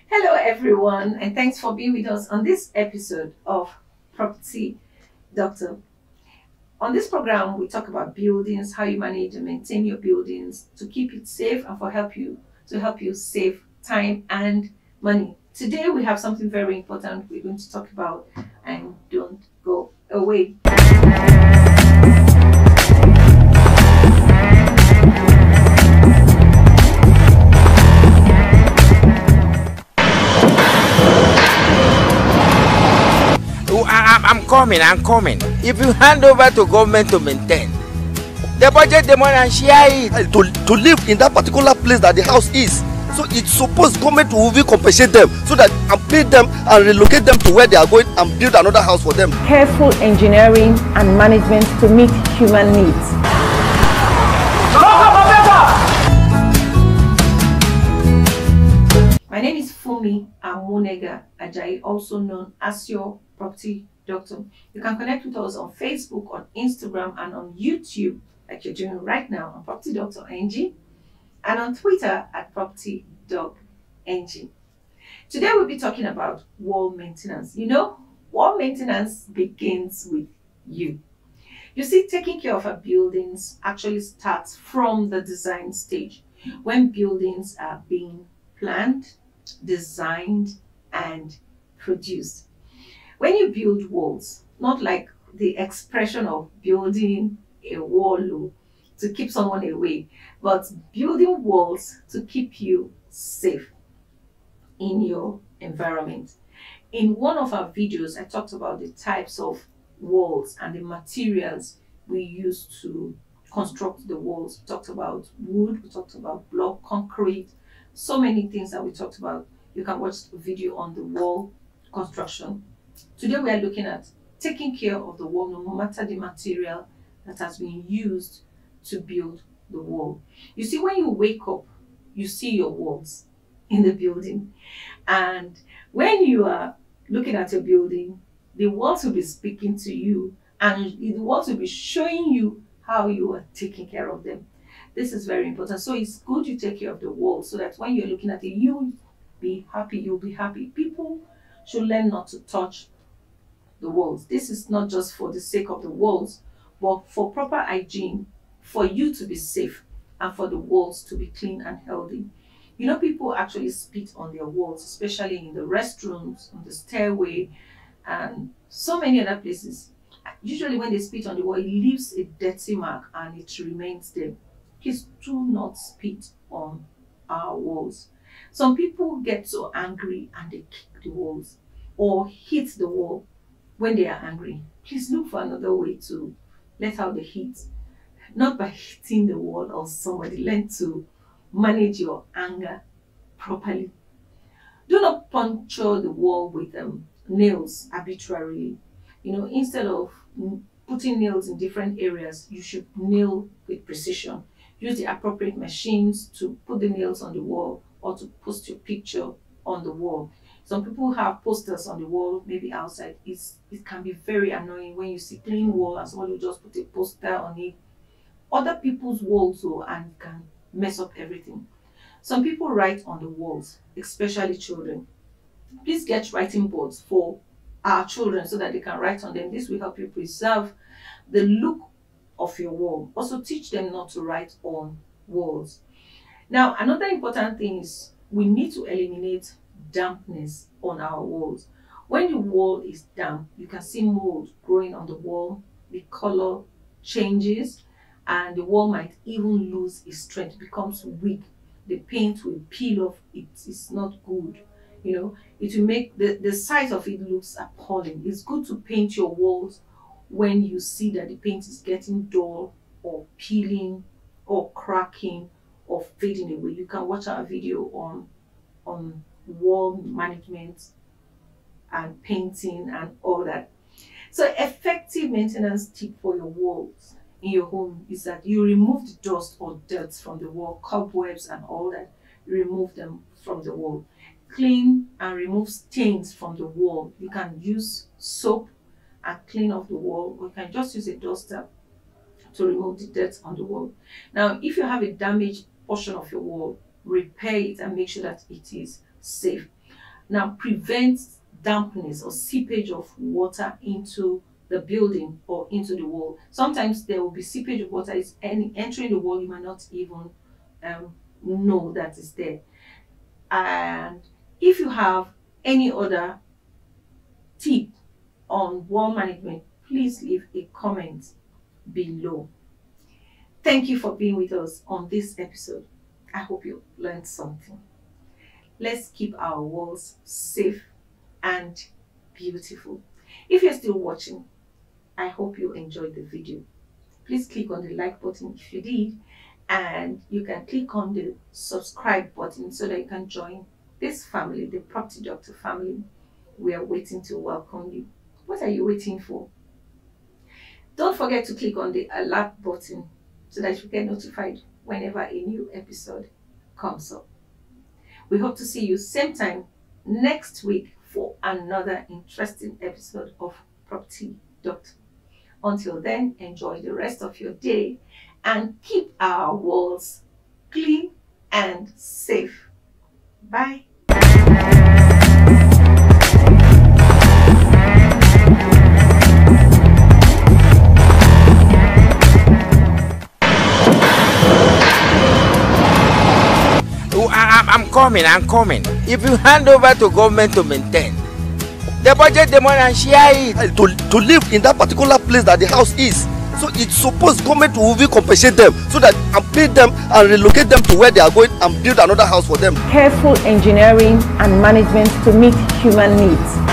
Hello, everyone, and thanks for being with us on this episode of Property Doctor. On this program, we talk about buildings, how you manage and maintain your buildings to keep it safe and for help you save time and money. Today, we have something very important we're going to talk about, and don't go away. Oh, I'm coming. If you hand over to government to maintain, they budget the money and share it. To live in that particular place that the house is. So it's supposed government to really compensate them so that and pay them and relocate them to where they are going and build another house for them. Careful engineering and management to meet human needs. My name is Fumi Amunega Ajayi, also known as your Property Doctor. You can connect with us on Facebook, on Instagram, and on YouTube, like you're doing right now on Property Doctor NG, and on Twitter at Property Doc NG. Today we'll be talking about wall maintenance. You know, wall maintenance begins with you. You see, taking care of our buildings actually starts from the design stage, when buildings are being planned, designed, and produced. When you build walls, not like the expression of building a wall to keep someone away, but building walls to keep you safe in your environment. In one of our videos, I talked about the types of walls and the materials we use to construct the walls. We talked about wood, we talked about block, concrete, so many things that we talked about. You can watch the video on the wall construction. Today we are looking at taking care of the wall, no matter the material that has been used to build the wall. You see, when you wake up, you see your walls in the building. And when you are looking at your building, the walls will be speaking to you, and the walls will be showing you how you are taking care of them. This is very important. So it's good you take care of the walls so that when you're looking at it, you'll be happy. People should learn not to touch the walls. This is not just for the sake of the walls, but for proper hygiene, for you to be safe, and for the walls to be clean and healthy. You know, people actually spit on their walls, especially in the restrooms, on the stairway, and so many other places. Usually when they spit on the wall, it leaves a dirty mark and it remains there. Please do not spit on our walls. Some people get so angry and they kick the walls or hit the wall when they are angry. Please look for another way to let out the heat, not by hitting the wall or somebody. Learn to manage your anger properly. Do not puncture the wall with nails arbitrarily. You know, instead of putting nails in different areas, you should nail with precision. Use the appropriate machines to put the nails on the wall or to post your picture on the wall. Some people have posters on the wall, maybe outside. It can be very annoying when you see clean wall and somebody will just put a poster on it. Other people's walls and can mess up everything. Some people write on the walls, especially children. Please get writing boards for our children so that they can write on them. This will help you preserve the look of your wall. Also teach them not to write on walls. Now, another important thing is we need to eliminate dampness on our walls. When the wall is damp, you can see mold growing on the wall, the color changes, and the wall might even lose its strength, becomes weak. The paint will peel off. It is not good. You know, it will make the size of it looks appalling. It's good to paint your walls when you see that the paint is getting dull or peeling or cracking or fading away. You can watch our video on wall management and painting and all that. So effective maintenance tip for your walls in your home is that you remove the dust or dirt from the wall, cobwebs and all that. You remove them from the wall. Clean and remove stains from the wall. You can use soap and clean off the wall, or you can just use a duster to remove the dirt on the wall. Now, if you have a damaged portion of your wall, repair it and make sure that it is safe. now prevent dampness or seepage of water into the building or into the wall. Sometimes there will be seepage of water is entering the wall, you might not even know that is there. And if you have any other tip on wall management, please leave a comment below. Thank you for being with us on this episode. I hope you learned something. Let's keep our walls safe and beautiful. If you're still watching, I hope you enjoyed the video. Please click on the like button if you did, and you can click on the subscribe button so that you can join this family, the Property Doctor family. We are waiting to welcome you. What are you waiting for? Don't forget to click on the alert button so that you get notified whenever a new episode comes up. We hope to see you same time next week for another interesting episode of Property Doctor. Until then, enjoy the rest of your day and keep our walls clean and safe. Bye. I'm coming. If you hand over to government to maintain, the budget the money and share it. To live in that particular place that the house is. So it's supposed government to really compensate them so that and pay them and relocate them to where they are going and build another house for them. Careful engineering and management to meet human needs.